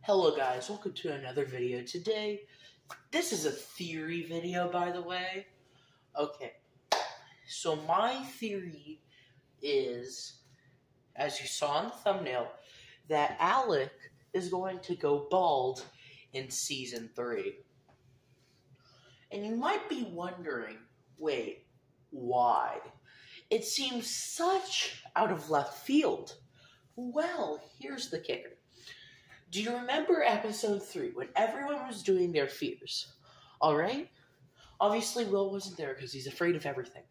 Hello guys, welcome to another video. Today, this is a theory video, by the way. Okay, so my theory is, as you saw in the thumbnail, that Alec is going to go bald in Season 3. And you might be wondering, wait, why? It seems such out of left field. Well, here's the kicker. Do you remember episode 3 when everyone was doing their fears? Alright? Obviously, Will wasn't there because he's afraid of everything.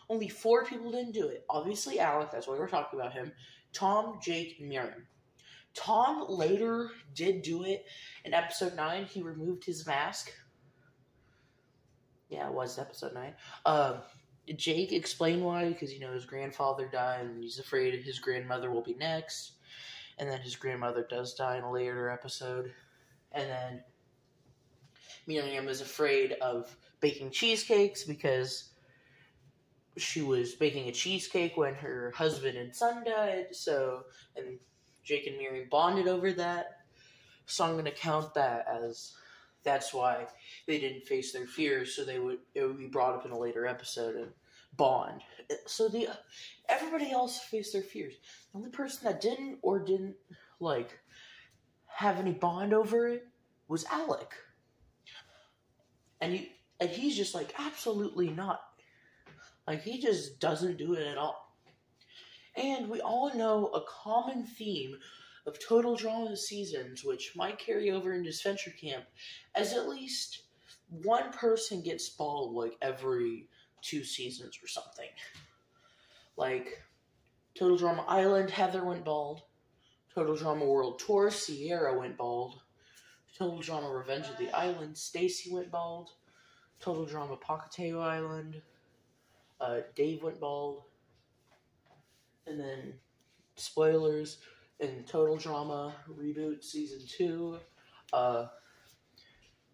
Only 4 people didn't do it. Obviously, Alec, that's why we're talking about him. Tom, Jake, and Miriam. Tom later did do it in episode 9. He removed his mask. Yeah, it was episode 9. Jake explained why, because, his grandfather died and he's afraid his grandmother will be next. And then his grandmother does die in a later episode. And then Miriam is afraid of baking cheesecakes because she was baking a cheesecake when her husband and son died. And Jake and Miriam bonded over that. So I'm going to count that as that's why they didn't face their fears. So it would be brought up in a later episode and bond. So everybody else faced their fears. The only person that didn't have any bond over it was Alec. And he's just absolutely not. He just doesn't do it at all. And we all know a common theme of Total Drama seasons, which might carry over into Disventure Camp, as at least one person gets bald every 2 seasons or something. Total Drama Island, Heather went bald. Total Drama World Tour, Sierra went bald. Total Drama Revenge of the Island, Stacy went bald. Total Drama Pocateo Island, Dave went bald. And then, spoilers, in Total Drama Reboot Season 2,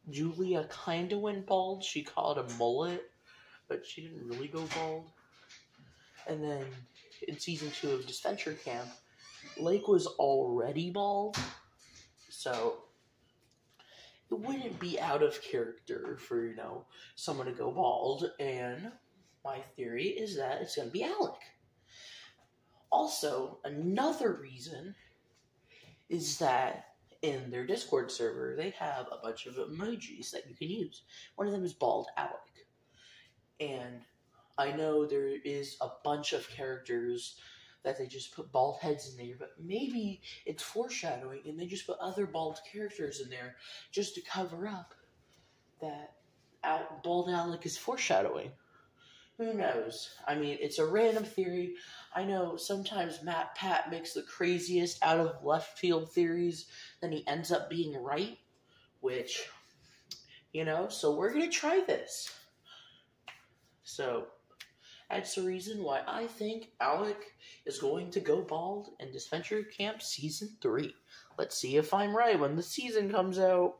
Julia kinda went bald. She called a mullet, but she didn't really go bald. And then, in Season 2 of Disventure Camp, Lake was already bald, so it wouldn't be out of character for, someone to go bald, and my theory is that it's going to be Alec. Also, another reason is that in their Discord server, they have a bunch of emojis that you can use. One of them is Bald Alec. And I know there is a bunch of characters that they just put bald heads in there, but maybe it's foreshadowing and they just put other bald characters in there just to cover up that Bald Alec is foreshadowing. Who knows? I mean, it's a random theory. I know sometimes Pat makes the craziest out of left field theories, then he ends up being right, which, so we're going to try this. So, that's the reason why I think Alec is going to go bald in Disventure Camp Season 3. Let's see if I'm right when the season comes out.